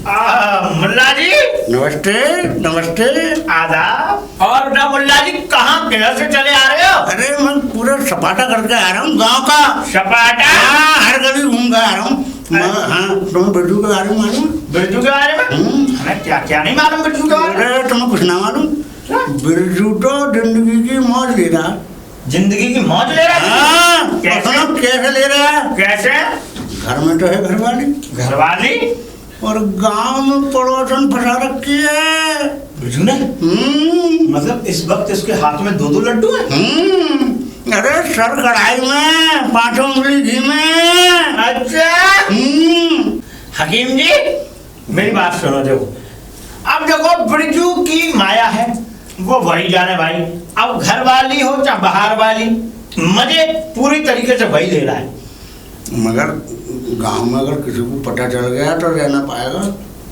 मुल्ला जी नमस्ते नमस्ते। आदाब। और बेटा मुल्ला जी कहाँ किधर से चले आ रहे हो? अरे मैं पूरा सपाटा करके आ रहा हूँ गांव का। सपाटा? हाँ, हर गली घूम के आ रहा हूँ। हाँ, तुम्हें बिरजू के बारे में मालूम? बिरजू के बारे में? हमें क्या क्या नहीं मालूम बिरजू के बारे में? अरे तुम्हें कुछ ना मालूम? बिरजू तो जिंदगी की मौज ले रहा। जिंदगी की मौज ले रहा है? हाँ, कैसे ले रहा है? कैसे? घर में तो है घरवाली। घरवाली? और गांव में पड़ोसन फंसा रखी है बिरजू ने? मतलब इस वक्त इसके हाथ में दो लड्डू हैं? अरे सर कढ़ाई में, 5 उंगली घी में। अच्छा। हकीम जी मेरी बात सुनो। देखो अब देखो बिरजू की माया है, वो वही जाने भाई। अब घर वाली हो चाहे बाहर वाली, मजे पूरी तरीके से वही ले रहा है। मगर गांव में अगर किसी को पता चल गया तो रहना पाएगा।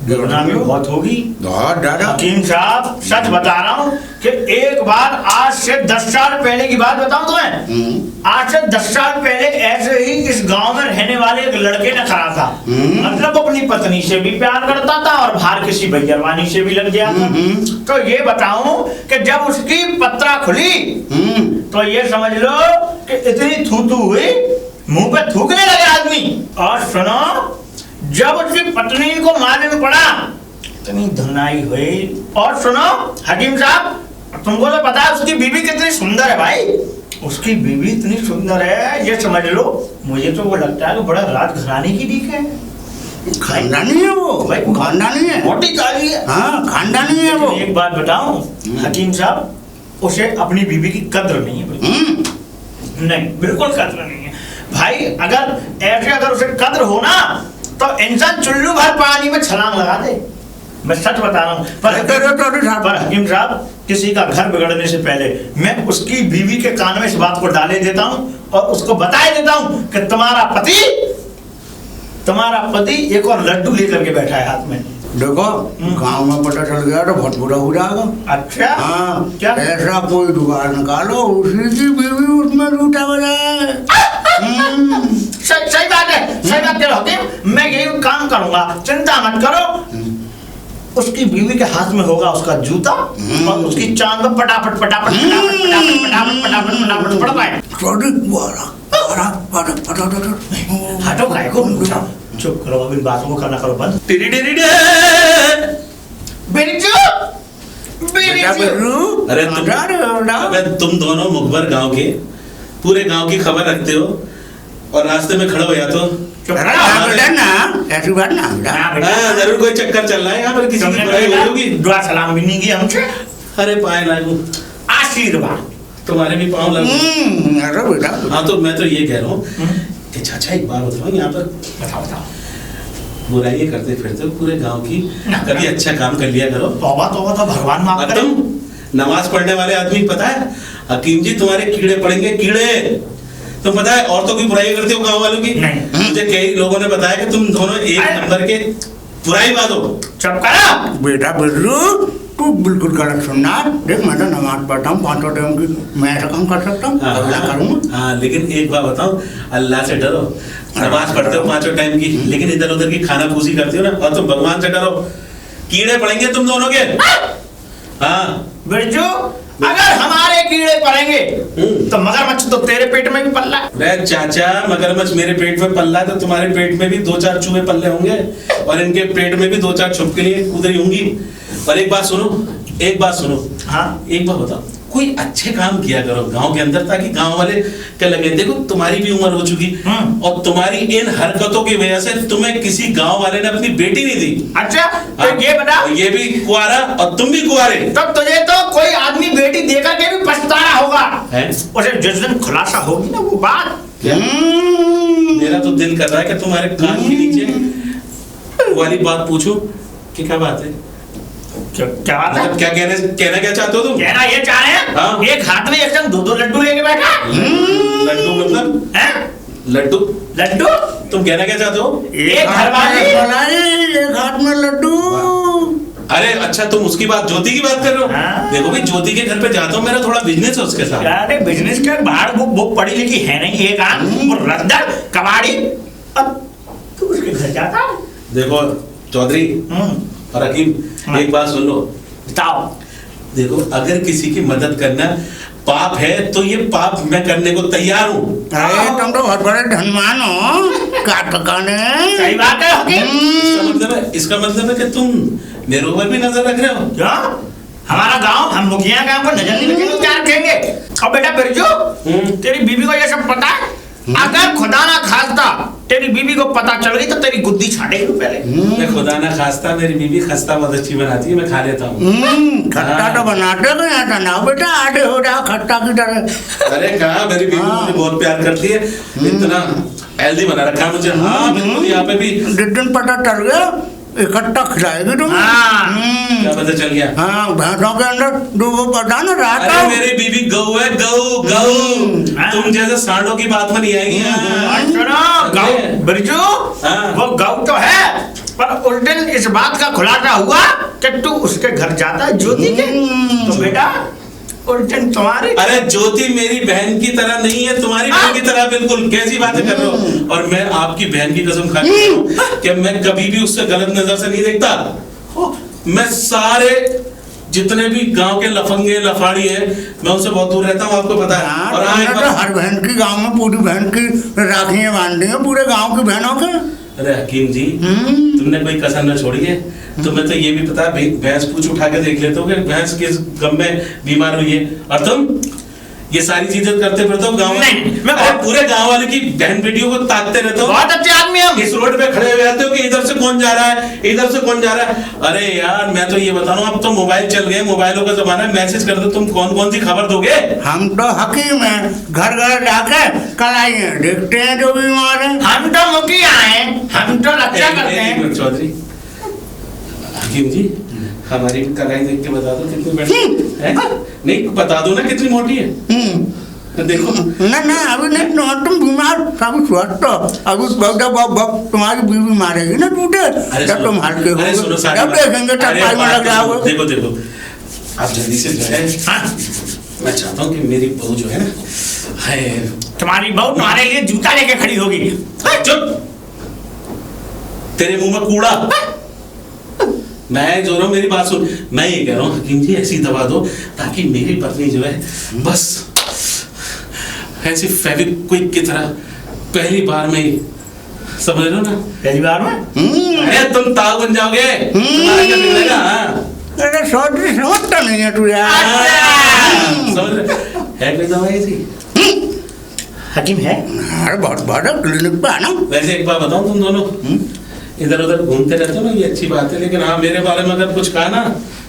बदनामी बहुत होगी। बहुत ज्यादा। हकीम साहब सच बता रहा हूँ कि एक बार आज से 10 साल पहले की बात बताऊं तुम्हें। आज से 10 साल पहले ऐसे ही इस गांव में रहने वाले एक लड़के ने कहा था। मतलब अपनी पत्नी से भी प्यार करता था और बाहर किसी भैयरवानी से भी लग गया था। तो ये बताऊं कि जब उसकी पत्रा खुली तो ये समझ लो कि इतनी थूथू हुई, मुंह पे थूकने लगे आदमी। और सुनो जब उसकी पत्नी को मालूम पड़ा इतनी धुनाई हुई। और सुनो हकीम साहब तुमको तो पता है उसकी बीवी कितनी सुंदर है भाई। उसकी बीवी इतनी सुंदर है ये समझ लो। मुझे तो वो लगता है कि बड़ा राजघराने की दिख है। खानदानी है वो भाई, खानदानी है, मोटी काली है। हाँ खानदानी है वो। एक बात बताऊं हकीम साहब, उसे अपनी बीवी की कद्र नहीं है। नहीं बिल्कुल कद्र नहीं है भाई। अगर ऐसे अगर उसे कद्र हो ना तो इंसान चुल्लू भर पानी में छलांग लगा दे। मैं सच बता रहा हूँ। पर हकीम साहब किसी का घर बिगड़ने से पहले मैं उसकी बीवी के कान में इस बात को डाले देता हूँ और उसको बताए देता हूँ कि तुम्हारा पति एक और लड्डू लेकर के बैठा है हाथ में। देखो गांव में पता चल गया तो बहुत बुरा हो जाएगा। अच्छा हाँ क्या? ऐसा कोई जुगाड़ निकालो उसी की बीवी उसमें झूठा बजाए। सही बात है, सही बात है हकीम। मैं यही काम करूंगा, चिंता मत करो। उसकी बीवी के हाथ में होगा उसका जूता और उसकी चांद में पटापट पटापट पटापट पटापट पटापट पटापट पटापट पड़ पाए। हटो गाय को चुप करो, अब इन बातों को करना करो बंद। अरे तुम दोनों मुखबर गांव के पूरे गांव की खबर रखते हो और रास्ते में खड़े हो या तो ऐसी बात ना। जरूर कोई चक्कर चल रहा है यहाँ पर, किसी की बुराई होगी। दुआ सलाम भी नहीं किया हमसे। अरे पाए लागू आशीर्वाद तुम्हारे भी पाँव लगू। अरे बेटा हाँ तो मैं तो ये कह रहा हूँ कि चाचा एक बार बताओ यहाँ पर बताओ बुराई करते फिरते हो पूरे गांव की, कभी अच्छा काम कर लिया करो। तौबा तौबा तो भगवान माफ करे। तुम नमाज पढ़ने वाले आदमी, पता है हकीम जी तुम्हारे कीड़े पड़ेंगे कीड़े। तुम पता है औरतों की बुराई करते हो गांव वालों की। नहीं मुझे कई लोगों ने बताया कि तुम दोनों एक नंबर के बुराई बात हो। चुप करो बेटा बिरजू तू बिल्कुल गलत सुनना। देख मैं तो नमाज पढ़ता हूँ 5 टाइम की, मैं ऐसा काम कर सकता हूँ। हाँ लेकिन एक बात बताओ, अल्लाह से डरो। नमाज पढ़ते हो 5 टाइम की, लेकिन इधर उधर की खाना फूसी करते हो ना। और तुम भगवान से डरो, कीड़े पड़ेंगे तुम दोनों के। हाँ बिरजू अगर हमारे कीड़े पड़ेंगे तो मगरमच्छ तो तेरे पेट में भी पल्ला। अरे चाचा मगरमच्छ मेरे पेट में पल्ला है तो तुम्हारे पेट में भी 2-4 चूहे पल्ले होंगे और इनके पेट में भी 2-4 छुपकली उधर ही होंगी। और एक बात सुनो हाँ एक बात बताओ, कोई अच्छे काम किया करो गांव के अंदर ताकि गांव वाले क्या लगे। देखो तुम्हारी भी उम्र हो चुकी और तुम्हारी इन हरकतों की वजह से तुम्हें किसी गांव वाले ने अपनी बेटी नहीं दी। अच्छा तो ये बता, ये भी कुआरा और तुम भी कुआरे, तो तुझे तो कोई आदमी बेटी देकर के भी पछता रहा होगा। उसे जिस दिन खुलासा होगी ना वो बात। मेरा तो दिल कर रहा है कि तुम्हारे कान के नीचे वाली बात पूछूं कि क्या बात है। क्या बात है? क्या कहना क्या चाहते हो तुम? कहना ये चाह रहे हैं हाँ? एक हाथ में एक संग 2 लड्डू लेके बैठा। लड्डू मतलब लड्डू तुम कहना क्या चाहते हो? एक घरवाली एक हाथ में लड्डू। अरे अच्छा तुम उसकी बात ज्योति की बात कर रहे हो? हाँ? देखो भाई ज्योति के घर पे जाता हूँ, मेरा थोड़ा बिजनेस है उसके साथ। अरे बिजनेस के बाहर वो पढ़ी लिखी है नहीं, एक आध वो रद्दर कबाड़ी। अब तू उसके घर जाता है? देखो चौधरी और हकीम, हाँ। एक बात सुन लो। बताओ। देखो, अगर किसी की मदद करना पाप है तो ये पाप मैं करने को तैयार हूँ। अरे तुम तो बहुत बड़े धनवान हो, काट पकाने। सही बात है हकीम। इसका मतलब है कि तुम मेरे ऊपर भी नजर रख रहे हो। क्या? हमारा गांव, हम मुखिया गांव को नजर नहीं रखेंगे, क्या रखेंगे? और बेटा बिरजू, तेरी बीवी को ये सब पता है? अगर खुदा ना खास्ता तेरी बीवी को पता चल गई तो तेरी गुद्दी छाटेगी पहले। मैं खुदा ना खास्ता, मेरी बीवी खस्ता बहुत अच्छी बनाती है, मैं खा लेता हूँ। खट्टा तो बनाते हो आता ना बेटा, आटे हो जाओ खट्टा की तरह। अरे कहा, मेरी बीवी मुझे बहुत प्यार करती है, इतना हेल्दी बना रखा है मुझे। हाँ बिल्कुल, यहाँ पे भी जिस दिन पता चल गया इकट्ठा खिलाएगी तुम। क्या पता चल गया? हाँ, भैंसों के अंदर वो पता ना रहा। अरे मेरी बीवी गऊ है, गऊ गऊ। तुम जैसे सांडों की बात में नहीं आएगी। गौ बिरजू, वो गौ तो है, पर उस दिन इस बात का खुलासा हुआ कि तू उसके घर जाता है ज्योति के, तो बेटा उस दिन तुम्हारी। अरे ज्योति मेरी बहन की तरह नहीं है, तुम्हारी बहन की तरह बिल्कुल। कैसी बातें कर रहे हो? और मैं आपकी बहन की कसम खा के हूँ कि मैं कभी भी उससे गलत नजर से नहीं देखता। मैं सारे जितने भी गांव के लफंगे लफाड़ी है, मैं उनसे बहुत दूर रहता हूँ, आपको पता है। और हर बहन की गांव में पूरी बहन की राखियां बांध दी है पूरे गांव की बहनों के। अरे हकीम जी, तुमने कोई कसर न छोड़ी है। तुम्हें तो ये भी पता है, भैंस पूछ उठा के देख लेते हो कि भैंस किस गम में बीमार हुई है, और तुम ये सारी चीजें करते फिरते हो गाँव में। अरे पूरे गाँव वाले की बहन बेटियों को ताकते रहते हो। बहुत अच्छे आदमी हम। इस रोड पे खड़े हुए रहते हो कि इधर से कौन जा रहा है, इधर से कौन जा रहा है। अरे यार, मैं तो ये बता रहा हूँ, अब तो मोबाइल चल गए, मोबाइलों का जमाना है, मैसेज कर दो, तुम कौन कौन सी खबर दोगे? हम तो हकीम है, घर घर जाके कल आइए, देखते हैं जो बीमार है। हम तो मुखिया हैं, हम तो रक्षा करते हैं। चौधरी, हकीम जी, हमारी कलाई देख के बता दो कितनी बड़ी है। नहीं बता दो ना कितनी मोटी है। देखो ना ना, अभी नहीं, तुम बीमार अभी स्वस्थ हो, अभी तुम्हारी बीवी मारेगी ना टूटे, जब तुम हल्के हो, जब देखेंगे चपाई में लग रहा हो। देखो देखो, आप जल्दी से जो है, मैं चाहता हूँ कि मेरी बहू जो है ना, तुम्हारी बहू तुम्हारे लिए जूता लेके खड़ी होगी। चुप, तेरे मुंह में कूड़ा। मैं जो रहा हूँ, मेरी बात सुन, मैं ये कह रहा हूँ हकीम जी, ऐसी दवा दो ताकि मेरी पत्नी जो है बस ऐसी फेविक्विक की तरह पहली बार में ही, समझ रहे हो ना, पहली बार में अरे तुम ताऊ बन जाओगे, तुम्हारा क्या बिगड़ेगा? अरे समझता नहीं है तू यार। समझ रहे है कोई दवा ऐसी? हकीम है। अरे बहुत बड़ा क्लिनिक पे आना। वैसे एक बात बताऊं, तुम दोनों इधर उधर घूमते रहते हो ना, ये अच्छी बात है, लेकिन हाँ मेरे बारे में अगर कुछ कहा ना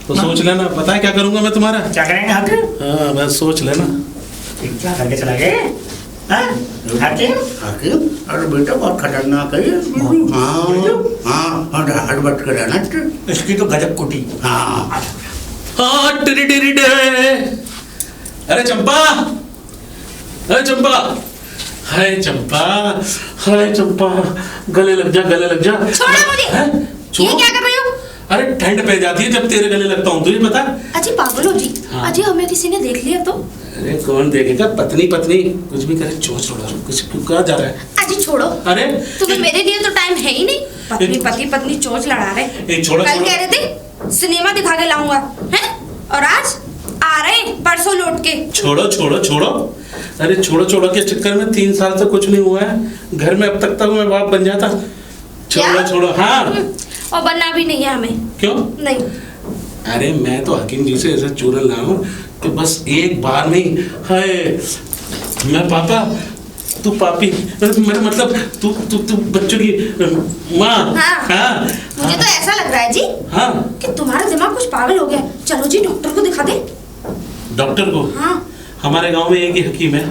तो सोच लेना, पता है क्या करूंगा मैं तुम्हारा? क्या करेंगे हकीम? हाँ बस सोच लेना। क्या करके चला गए हकीम? हकीम, अरे बेटा बहुत खतरनाक है ये। हाँ हड़बड़ के रहना। इसकी तो गजब कुटी। हाँ हाँ टिरी टिरी डे। अरे चंपा, अरे चंपा, हाय चंपा, हाय चंपा, गले लग जा, गले लग जा। छोड़ो मुझे। ये क्या कर रहे हो? अरे ठंड पे जाती है जब तेरे गले लगता हूँ, तुझे पता? अजी पागल हो जी। हाँ। अजी हमें किसी ने देख लिया तो? अरे कौन देखेगा, पत्नी पत्नी कुछ भी करे, छोड़ो कुछ क्यों कहा जा रहा है? अजी छोड़ो। अरे तुम्हें मेरे लिए तो टाइम है ही नहीं। पत्नी पति पत्नी चोंच लड़ा रहे। छोड़ो कल कह रहे थे सिनेमा दिखा के लाऊंगा, हैं? और आज आ रहे हैं परसों लौट के। छोड़ो छोड़ो छोड़ो, अरे छोड़ो छोड़ो के चक्कर में 3 साल से कुछ नहीं हुआ है घर में, अब तक मैं बाप बन जाता। छोड़ो छोड़ो। हाँ और बनना भी नहीं है हमें। क्यों नहीं? अरे मैं तो हकीम जी से ऐसा चूरन लाया हूँ कि बस एक बार में, हाय मैं पापा तू पापी, मेरा मतलब तू बच्चों की माँ। हाँ। मुझे तो ऐसा लग रहा है जी कि तुम्हारा दिमाग कुछ पागल हो गया। चलो जी डॉक्टर को दिखा दे। डॉक्टर को? हाँ। हमारे गांव में एक ही हकीम है,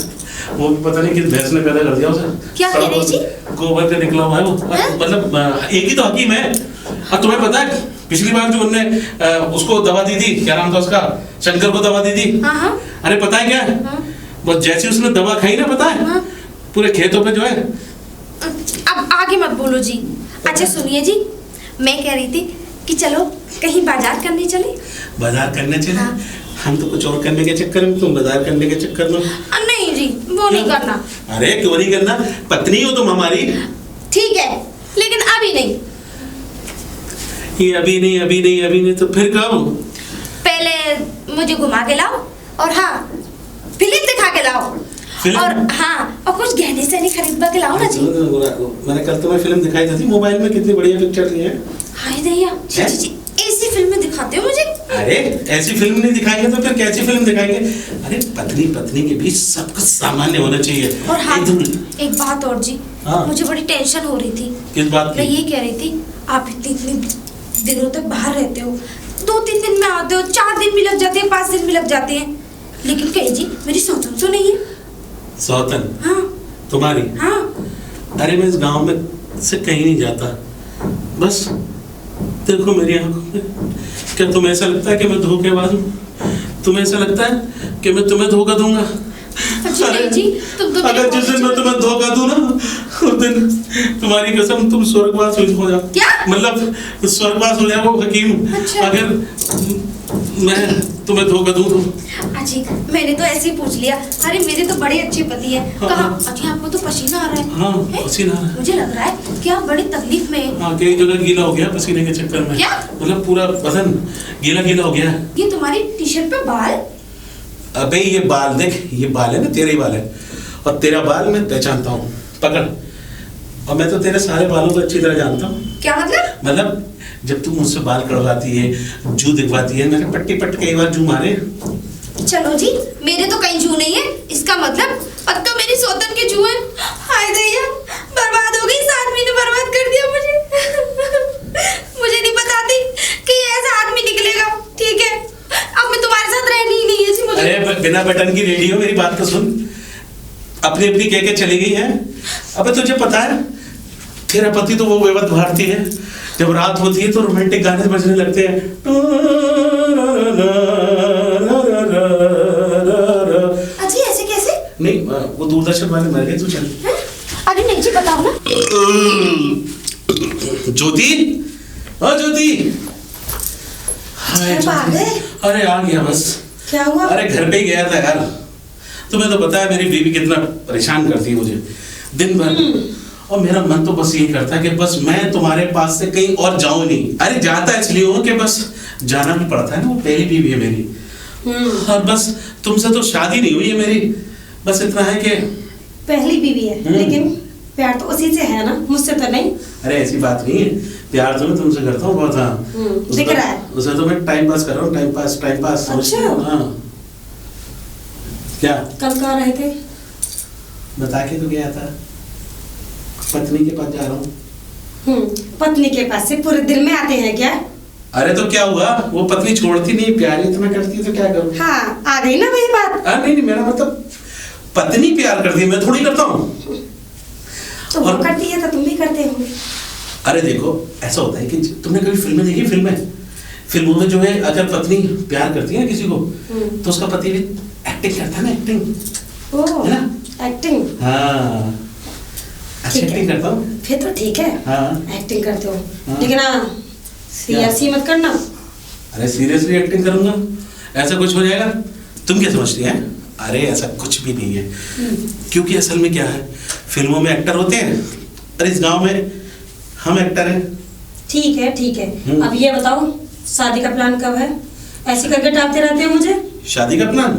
वो भी पता नहीं किस भैंस ने पैदा कर दिया उसे। क्या कह रही जी? गोबर का निकला हुआ है वो। मतलब एक ही तो हकीम है। अब तुम्हें पता है पिछली बार जो उनने उसको दवा दी थी, क्या नाम था उसका, शंकर को दवा दी थी। हाँ। अरे पता है क्या, वो जैसे उसने दवा खाई ना, पता है पूरे खेतों पे जो है। अब आगे मत बोलो जी। अच्छा सुनिए जी, मैं कह रही थी कि चलो कहीं बाजार करने चले। बाजार करने चले? हाँ। हम तो कुछ और करने के चक्कर में, तुम बाजार करने के चक्कर में। नहीं जी, वो नहीं करना। अरे क्यों नहीं करना, पत्नी हो तुम हमारी। ठीक है लेकिन अभी नहीं। ये अभी नहीं तो फिर कब? पहले मुझे घुमा के लाओ और हाँ फिल्म दिखा के लाओ और हाँ और कुछ गहने से नहीं खरीदवा के लाओ ना जी। मैंने कल तुम्हें फिल्म दिखाई थी मोबाइल में, कितनी बढ़िया पिक्चर थी है। हाय दैया जी ऐसी फिल्में दिखाते हो मुझे? अरे ऐसी फिल्म नहीं दिखाएंगे तो फिर कैसी फिल्म दिखाएंगे? अरे पत्नी के बीच सब कुछ सामान्य होना चाहिए। और हाँ एक बात और जी, हाँ। मुझे बड़ी टेंशन हो रही थी। किस बात की? मैं ये कह रही थी आप इतने दिनों तक बाहर रहते हो, 2-3 दिन में आते हो, 4 दिन भी लग जाते हैं, 5 दिन भी लग जाते हैं, लेकिन कहीं जी मेरी सौतन तो नहीं है। सौतन? हाँ तुम्हारी? हाँ। अरे मैं इस गांव में से कहीं नहीं जाता, बस देखो मेरी आंखों में। क्या तुम्हें ऐसा लगता है कि मैं धोखेबाज हूँ? तुम्हें ऐसा लगता है कि मैं तुम्हें धोखा दूंगा? जी तुम तो अगर जिस दिन मैं तुम्हें धोखा दूं ना, उस दिन तुम्हारी कसम तुम स्वर्गवास हो जाओ। क्या? मतलब स्वर्गवास हो जाओ हकीम। अच्छा। अगर मैं तुम्हें धोखा दूं तो। अजी मैंने तो ऐसे ही पूछ लिया। अरे मेरे तो बड़े अच्छे पति हैं। हाँ, कहा हाँ। अजी आपको तो पसीना आ रहा है। हाँ है? पसीना आ रहा है। मुझे लग रहा है कि आप बड़ी तकलीफ में हैं। हाँ कई जगह गीला हो गया पसीने के चक्कर में। क्या? मतलब पूरा बदन गीला हो गया। ये तुम्हारी टी-शर्ट पे बाल? अबे ये बाल देख, ये बाल है ना, तेरे ही बाल है, और तेरा बाल मैं पहचानता हूँ। पकड़। और मैं तो तेरे सारे बालों को अच्छी तरह जानता हूँ। क्या मतलब? मतलब जब तू मुझसे बाल कड़वाती है, जू दिखवाती है, मैंने पट्टी कई बार जू मारे। चलो जी मेरे तो कहीं जू नहीं है, इसका मतलब अब तो मेरी सौतन की जू है। हाय दैया बर्बाद हो गई, इस आदमी ने बर्बाद कर दिया मुझे। मुझे नहीं पता थी कि ऐसा आदमी निकलेगा। ठीक है अब मैं तुम्हारे साथ रहनी ही नहीं है जी मुझे। अरे बिना बटन की रेडियो, मेरी बात तो सुन। अपनी कह के चली गई है। अबे तुझे पता है तेरा पति तो वो बेवत भारती है, जब रात होती है तो रोमांटिक गाने बजने लगते हैं। अजी ऐसे कैसे? नहीं वो दूरदर्शन वाले मर गए। तू चल। अरे नहीं जी बताओ ना। ज्योति, ओ ज्योति। अरे आ गया बस। क्या हुआ? अरे घर पे ही गया था यार। तुम्हें तो पता है मेरी बीवी कितना परेशान करती है मुझे दिन भर, और मेरा मन तो बस यही करता है कि बस मैं तुम्हारे पास से कहीं और जाऊं नहीं। अरे जाता इसलिए हूं कि बस जाना भी पड़ता है ना, वो पहली बीवी है मेरी। और बस तुमसे तो शादी नहीं हुई है मेरी, बस इतना है कि पहली बीवी है, लेकिन प्यार तो उसी से है ना, मुझसे तो नहीं। अरे ऐसी बात नहीं है, प्यार तो मैं तुमसे करता हूँ बहुत। हाँ दिख रहा है। उसे तो मैं टाइम पास कर रहा हूँ, टाइम पास। अच्छा। हाँ क्या? कल कहाँ रहे थे? बता के तो गया था, पत्नी के पास जा रहा हूँ। पत्नी के पास से पूरे दिन में आते हैं क्या? अरे तो क्या हुआ, वो पत्नी छोड़ती नहीं, प्यार इतना करती है तो क्या करूँ? हाँ आ गई ना वही बात। नहीं मेरा मतलब पत्नी प्यार करती है, मैं थोड़ी करता हूँ। तो वो करती है तो तुम भी करते हो। अरे देखो ऐसा होता है कि तुमने कभी फिल्में देखी? फिल्मों में जो है अगर पत्नी प्यार करती है किसी को तो उसका पति भी एक्टिंग करता है ना, एक्टिंग। ओह है ना? एक्टिंग। हाँ अच्छी एक्टिंग करता हूँ। फिर तो ठीक है। हाँ एक्टिंग करते हो। हाँ। लेकिन सीरियसली मत करना। अरे सीरियसली एक्टिंग करूंगा, ऐसा कुछ हो जाएगा? तुम क्या समझती हैं? अरे ऐसा कुछ भी नहीं है, क्योंकि असल में क्या है, फिल्मों में एक्टर होते हैं और इस गांव में हम एक्टर हैं। ठीक है। अब ये बताओ शादी का प्लान कब है? ऐसे करके टालते रहते हैं मुझे। शादी का प्लान?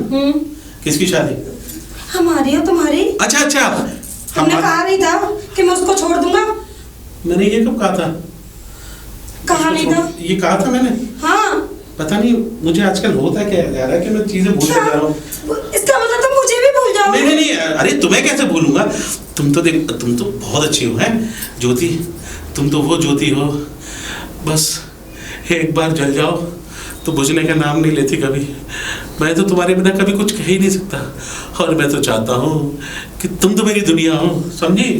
किसकी शादी? हमारी और तुम्हारी। अच्छा। हमने कहा नहीं था कि मैं उसको छोड़ दूंगा। मैंने ये कब कहा था? कहा नहीं था। ये कहा था मैंने? हाँ। पता नहीं मुझे आजकल होता क्या जा रहा है कि मैं चीजें भूल जा रहा हूँ। इसका मतलब तुम मुझे भी भूल जाओगे। नहीं अरे तुम्हें कैसे भूलूंगा? तुम तो बहुत अच्छी हो हैं ज्योति, तुम तो वो ज्योति हो, बस एक बार जल जाओ तो बुझने का नाम नहीं लेती कभी। मैं तो तुम्हारे बिना कभी कुछ कह ही नहीं सकता, और मैं तो चाहता हूँ कि तुम तो मेरी दुनिया हो, समझी?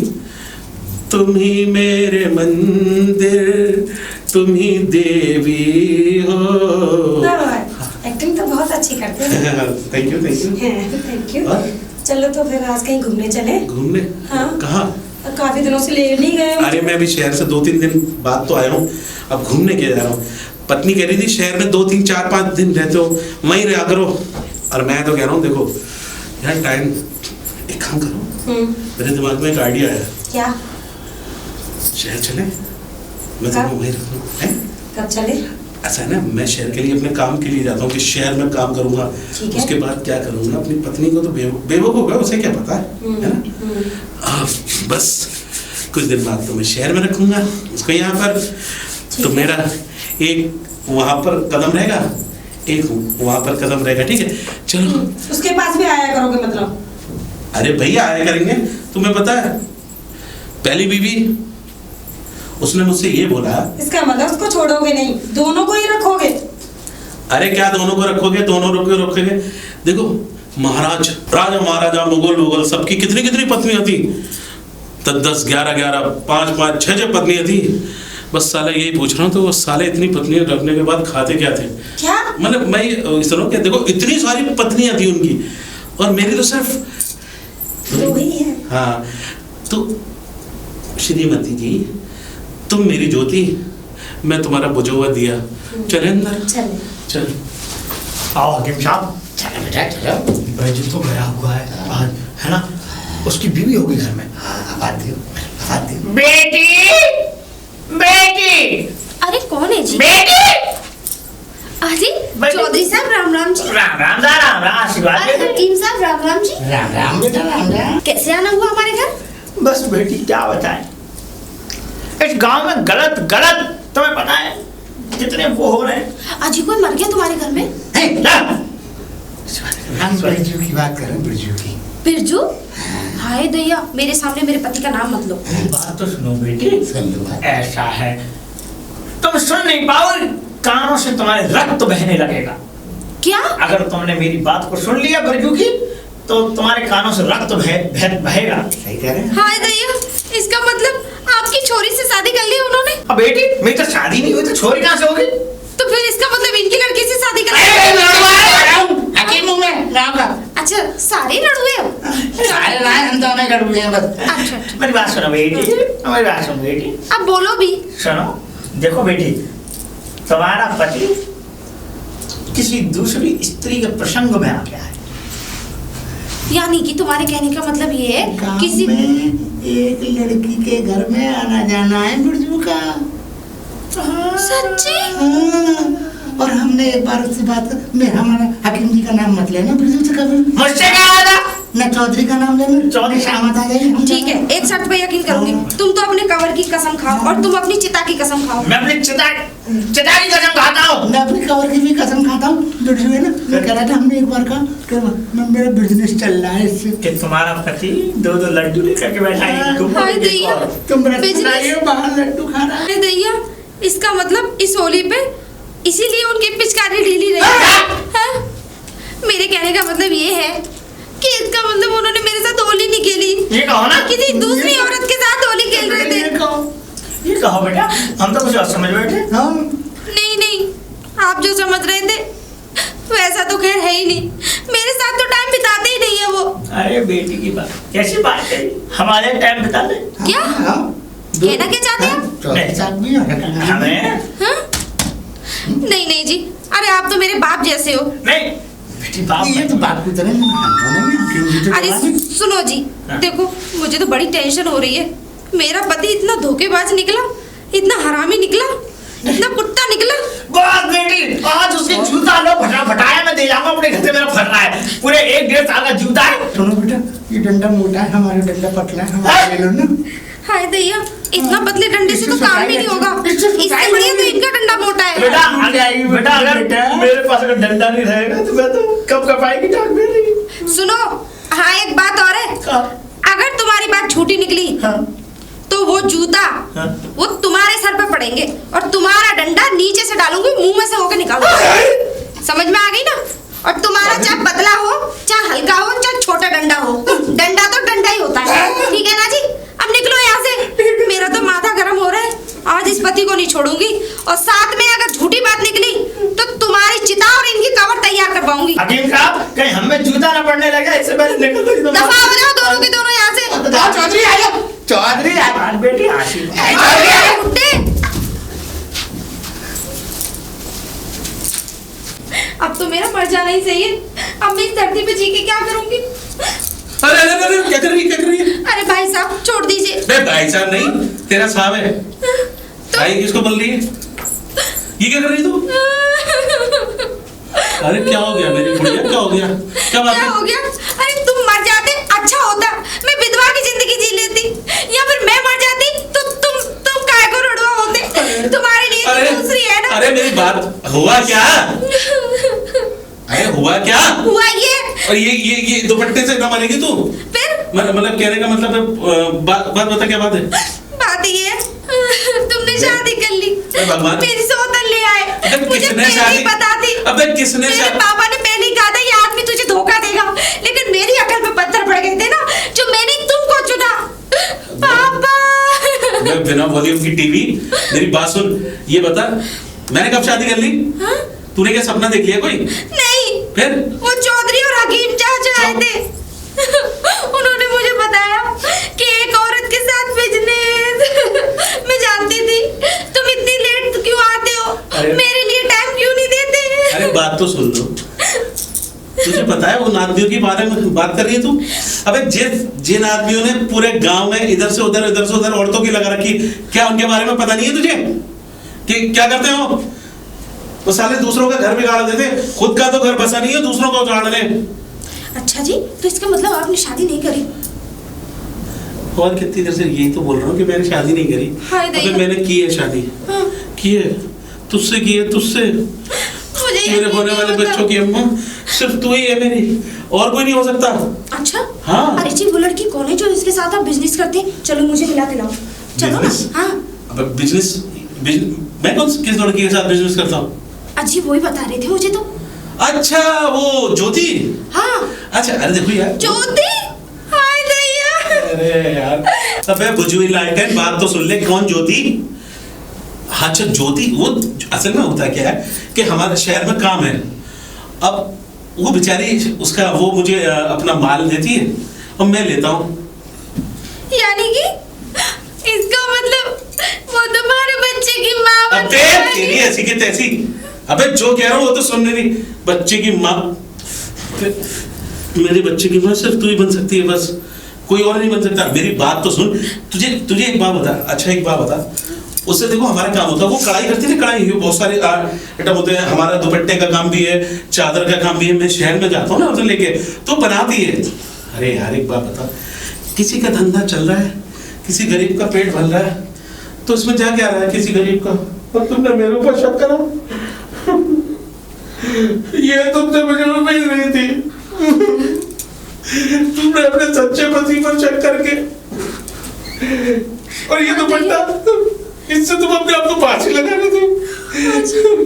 तुम ही मेरे मंदिर, तुम ही देवी हो। एक्टिंग तो बहुत अच्छी करते हो। Thank you. चलो तो फिर आज कहीं घूमने चले। घूमने? हाँ। कहाँ? काफी दिनों से ले नहीं गए। अरे मैं अभी शहर से 2-3 दिन बाद तो आया हूँ, अब घूमने के जा रहा हूँ। पत्नी कह रही थी शहर में 2-3 4-5 दिन रहते हो, वहीं रहा करो, और मैं तो कह रहा हूँ देखो यार टाइम, एक काम करो, मेरे दिमाग में एक आइडिया आया। क्या? शहर चले, मैं तुम्हें वहीं रखूँ। कब चले? ऐसा है ना, मैं शहर के लिए अपने काम के लिए जाता हूँ कि शहर में काम करूंगा, ठीक है। उसके बाद क्या करूंगा अपनी पत्नी को तो बेवकूफ होगा, उसे क्या पता है ना। बस कुछ दिन बाद तो मैं शहर में रखूंगा उसको यहाँ पर, तो मेरा एक वहां पर कदम रहेगा, एक वहां पर कदम रहेगा, ठीक है। चलो उसके पास भी आया करोगे मतलब? अरे भैया आया करेंगे, तुम्हें पता है पहली बीवी उसने मुझसे ये बोला। इसका मतलब उसको छोड़ोगे नहीं, दोनों को ही रखोगे? अरे क्या दोनों को रखोगे, दोनों को रखोगे। देखो महाराज, राजा महाराजा, मुगल सबकी कितनी कितनी पत्नियां थी, 10 11 5 5 6 6 पत्नियां थी। बस साले यही पूछ रहा हूँ, तो वो साले इतनी पत्नियां रखने के बाद खाते क्या थे? क्या मतलब मैं इस तरह क्या, देखो इतनी सारी पत्नियां थी उनकी और मेरी तो सिर्फ 2 ही है। हाँ, तो श्रीमती जी तुम मेरी ज्योति, मैं तुम्हारा बुझा दिया। चले अंदर, चले। चल। आओ हकीम साहब, चलो बेटा चलो। बैजू तो गया हुआ है आज, है ना, उसकी बीवी होगी घर में। बेटी बेटी। अरे कौन है जी? बेटी अरे बेटी। चौधरी साहब राम राम जी। राम राम राम राम, आशीर्वाद अरे दे दो। हकीम साहब राम राम जी। राम राम बेटा राम राम। कैसे आना हुआ हमारे घर? बस बेटी क्या बताएं, इस गांव में गलत गलत तुम्हें पता है कितने वो हो रहे हैं। अजी कोई मर गया तुम्हारे घर में? हम बिरजू की बात कर रहे हैं, बिरजू की। बिरजू? हाय दैया, मेरे सामने मेरे पति का नाम मत लो। बात तो सुनो बेटी, सुन लो बात। ऐसा है तुम सुन नहीं पाओगे, कानों से तुम्हारे रक्त बहने लगेगा। क्या? अगर तुमने मेरी बात को सुन लिया बिरजू की, तो तुम्हारे कानों से रक्त बहेगा। सही कह रहे हैं। हाय दैया, इसका मतलब आपकी छोरी से शादी कर ली उन्होंने? अब बेटी मेरी तो शादी नहीं हुई तो छोरी कहाँ से होगी? तो फिर इसका मतलब इनकी लड़की से शादी कर अच्छा, सारे लड़ुए हो? अच्छा अच्छा। मेरी बात सुनो बेटी, मेरी बात सुनो बेटी। अब बोलो भी। सुनो, देखो बेटी, तुम्हारा पति किसी दूसरी स्त्री के प्रसंग में आ गया है। यानी कि तुम्हारे कहने का मतलब ये है गाँव किसी में एक लड़की के घर में आना जाना है बिरजू का। सच्ची? हाँ, और हमने एक बार उससे बात कर, मैं हमारा हकीम जी का नाम मत लेना बिरजू से कभी। मुझसे क्या आया? न चौधरी का नाम लेना, चौधरी शामत आ जाएगी। हम ठीक है, एक शर्त पे यकीन करूंगी, तुम तो अपने कवर की कसम खाओ और तुम अपनी चिता की कसम खाओ। मैं अपनी चिता की कसम खाता हूँ। मैं अपनी कवर की भी कसम खाता हूँ। बिरजू है ना, मैं कह रहा था हमने एक बार कहा कि मेरा बिजनेस चल रहा है इससे। कि तुम्हारा पति 2 लड्डू लेकर के बैठा है। हाय दैया, तुम बिजनेस- रसगुल्ला बाहर लड्डू खा रहा है। हाय दैया, इसका मतलब इस होली पे इसीलिए उनकी पिचकारी ढीली रही है? मेरे कहने का मतलब ये है कि इसका मतलब उन्होंने मेरे साथ होली नहीं खेली, ये कहो ना, किसी दूसरी औरत के साथ होली खेल रहे थे। ये कहो बेटा, हम तो कुछ और समझ बैठे। नहीं नहीं, आप जो समझ रहे थे वैसा तो खैर है ही नहीं, मेरे साथ तो टाइम बिताते ही नहीं है वो। अरे बेटी की बात, कैसी बात है, हमारे टाइम बिता दे। क्या कहना क्या चाहते हैं? हमें हाँ? नहीं नहीं जी, अरे आप तो मेरे बाप जैसे हो। नहीं बेटी, बाप ये तो बात की तरह नहीं। अरे सुनो जी, देखो मुझे तो बड़ी टेंशन हो रही है। मेरा पति इतना धोखेबाज निकला, इतना हरामी निकला, इतना कुत्ता निकला। बस बेटी, आज उसके जूता लो, फटाया मैं दे जाऊंगा अपने घर से। मेरा फट रहा है, पूरे 1-1.5 साल का जूता है। सुनो बेटा, ये डंडा मोटा है, हमारा डंडा पतला है, हमारा ले लो ना। हाय दैया, इतना पतले डंडे से तो काम भी नहीं होगा, इससे बढ़िया तो इनका डंडा मोटा है। बेटा अगर मेरे पास अगर डंडा नहीं रहेगा तो मैं तो कब कपाएगी टांग मेरी। सुनो, हाँ एक बात और है, अगर तुम्हारी बात झूठी निकली तो वो जूता वो तुम्हारे सर पे पड़ेंगे और तुम्हारा डंडा नीचे से डालूंगी, मुंह में से होकर निकालूंगी। समझ में आ गई ना? और तुम्हारा चाहे पतला हो, चाहे हल्का हो, चाहे छोटा डंडा हो, डंडा तो डंडा ही होता है। ठीक है ना जी? अब निकलो यहाँ से, मेरा तो माथा गर्म हो रहा है। आज इस पति को नहीं छोड़ूंगी, और साथ में अगर झूठी बात निकली तो तुम्हारी चिता और इनकी कवर तैयार करवाऊंगी। हकीम साहब, कहीं हमें जूता ना पड़ने लगा, इससे पहले निकल दो। दफा हो जाओ दोनों के दोनों यहाँ से। चौधरी आ जाओ, चौधरी आ जाओ। बेटी अब तो मेरा मर जाना ही सही है। अब मैं इस धरती पे जी के क्या करूंगी? अरे क्या कर रही है? अरे भाई साहब छोड़ दीजिए। भाई साहब नहीं, तेरा साहब है। तो भाई किसको बोल रही है? ये क्या कर रही तू? अरे क्या हो गया मेरी बुढ़िया, क्या हो गया? क्या बात क्या है? हो गया? अरे तुम मर जाते अच्छा होता, मैं विधवा की जिंदगी जी लेती, या फिर मैं मर जाती तो तुम काय को रुडवा होते। तुम्हारे लिए तो दूसरी है ना। अरे मेरी बात, हुआ क्या? अरे हुआ क्या? हुआ ये। और ये दुपट्टे से ना मरेगी तू? फिर मतलब कहने का मतलब बात बता, क्या बात है? बात ये है, तुमने शादी कर ली, भगवान। मेरी सौतन ले आए, अबे मुझे किसने पहले शादी? ही पता थी। अबे किसने मेरे शादी? पापा ने पहले ही कहा था ये आदमी तुझे धोखा देगा, लेकिन मेरी अकल पे पत्थर पड़ गए थे ना, जो मैंने तुमको चुना। पापा मैं बिना वॉल्यूम की टीवी, मेरी बात सुन, ये बता मैंने कब शादी कर ली? हाँ? तूने क्या सपना देख लिया कोई? नहीं, फिर वो चौधरी और हकीम चाचा आए थे, उन्होंने मुझे बताया कि एक औरत के साथ बिजनेस। मैं जानती थी तुम इतनी लेट क्यों आते हो, अरे। मेरे लिए टाइम क्यों नहीं देते। अरे बात तो सुन लो, तुझे पता है वो आदमियों के बारे में बात कर रही है तू? अबे जिन आदमियों ने पूरे गांव में इधर से उधर औरतों की लगा रखी, क्या उनके बारे में पता नहीं है तुझे कि क्या करते हो? वो साले दूसरों का घर बिगाड़ देते, खुद का तो घर बसा नहीं है, दूसरों का उजाड़ ले। अच्छा जी, तो इसका मतलब आपने शादी नहीं करी? और कितनी देर से यही तो बोल रहा हूँ कि मैंने शादी नहीं करी। हाय दैया। अबे मैंने की है शादी, हाँ। की है, तुझसे की है, तुझसे। मुझे मेरे यकीन होने वाले नहीं होता। बच्चों की अम्मा सिर्फ तू ही है मेरी, और कोई नहीं हो सकता। अच्छा हाँ। अरे जी, वो लड़की कौन है जो इसके साथ आप बिजनेस करते हैं? चलो मुझे खिला के लाओ, चलो ना। बिजनेस? हाँ अबे बिजनेस मैं किस लड़की के साथ बिजनेस करता हूँ? अजी वही बता रहे थे मुझे तो। अच्छा वो ज्योति। हाँ अच्छा अरे देखो यार, ज्योति, हाय दैया। अरे यार अबे बुझुई लाइटन, बात तो सुन ले, कौन ज्योति? अच्छा ज्योति, वो असल में होता क्या है कि हमारे शहर में काम है, अब वो बेचारी उसका वो मुझे अपना माल देती है और मैं लेता हूँ। यानी कि इसका मतलब वो तुम्हारे बच्चे की माँ अबे बनने तेरी वाली। ऐसी की तैसी, अबे जो कह रहा हूँ वो तो सुनने नहीं। बच्चे की माँ, मेरे बच्चे की माँ सिर्फ तू ही बन सकती है, बस कोई और नहीं बन सकता। मेरी बात तो सुन, तुझे एक बात बता, अच्छा एक बात बता, उससे देखो हमारा काम होता है, वो कढ़ाई करती है ना, कढ़ाई बहुत सारे आइटम होते हैं, हमारा दुपट्टे का काम भी है, चादर का काम भी है। मैं शहर में जाता हूँ ना उसे लेके, तो बनाती है। अरे यार एक बात बता, किसी का धंधा चल रहा है, किसी गरीब का पेट भर रहा है, तो इसमें जा क्या रहा है किसी गरीब का? और तुमने मेरे ऊपर शक करा? ये तुमसे मुझे उम्मीद नहीं थी। तुमने अपने सच्चे पति पर शक करके, और ये दुपट्टा, इससे तुम अपने आप को फांसी लगा रहे थे।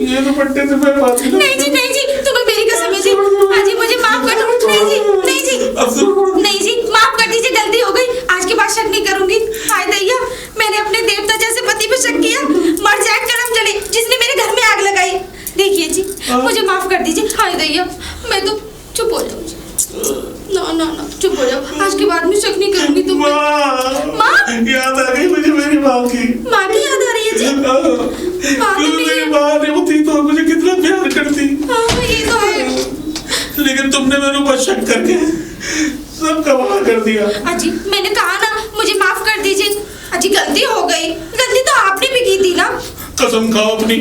ये दुपट्टे से मैं फांसी लगा। नहीं जी, तुम्हें मेरी कसम है जी। हाँ जी, मुझे माफ कर दो। नहीं जी, माफ कर दीजिए, गलती हो गई, आज के बाद शक नहीं करूंगी। हाय दैया, मैंने अपने देवता जैसे पति पे शक किया, मर जाए करम जले जिसने मेरे घर में आग लगाई। देखिए जी, मुझे माफ कर दीजिए। हाय दैया, मैं तो चुप हो जाऊँ। ना चुप हो जाओ, आज के बाद मैं शक नहीं करूंगी तुम पे। माँ याद आ गई मुझे मेरी माँ की। माँ की याद आ रही है जी? माँ तो मेरी मेरी, माँ नहीं होती तो मुझे कितना प्यार करती, हाँ ये तो है। लेकिन तुमने मेरे ऊपर शक करके सब कमाल कर दिया। अजी मैंने कहा ना, मुझे माफ कर दीजिए। अजी गलती हो गई, गलती तो आपने भी की थी ना। कसम खाओ अपनी,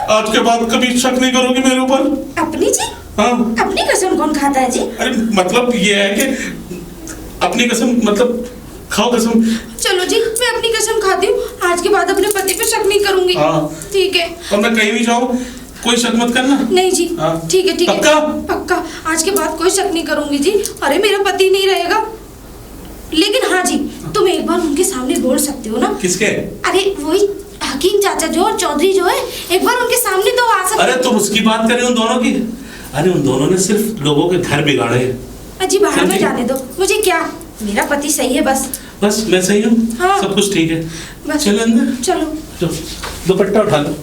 आज के बाद कभी शक नहीं करोगी मेरे ऊपर? अपनी जी? हाँ। अपनी कसम कौन खाता है जी? अरे मतलब ये है कि अपनी कसम, मतलब खाओ कसम। चलो जी, मैं अपनी कसम खाती हूँ, आज के बाद अपने पति पे शक नहीं करूंगी। हाँ। ठीक है। और मैं कहीं भी जाऊँ कोई शक मत करना। नहीं जी। हाँ। ठीक है पक्का? पक्का, आज के बाद कोई शक नहीं करूंगी जी। अरे मेरा पति नहीं रहेगा, लेकिन हाँ जी, तुम एक बार उनके सामने बोल सकते हो ना। किसके? अरे वही हकीम चाचा जो और चौधरी जो है, एक बार उनके सामने तो आ सकते। अरे तुम उसकी बात करें उन दोनों की? अरे उन दोनों ने सिर्फ लोगों के घर बिगाड़े हैं। अजी बाहर में जाने दो, मुझे क्या, मेरा पति सही है बस। बस मैं सही हूँ। हाँ। सब कुछ ठीक है। बस चल अंदर, चलो। दुपट्टा उठा लो।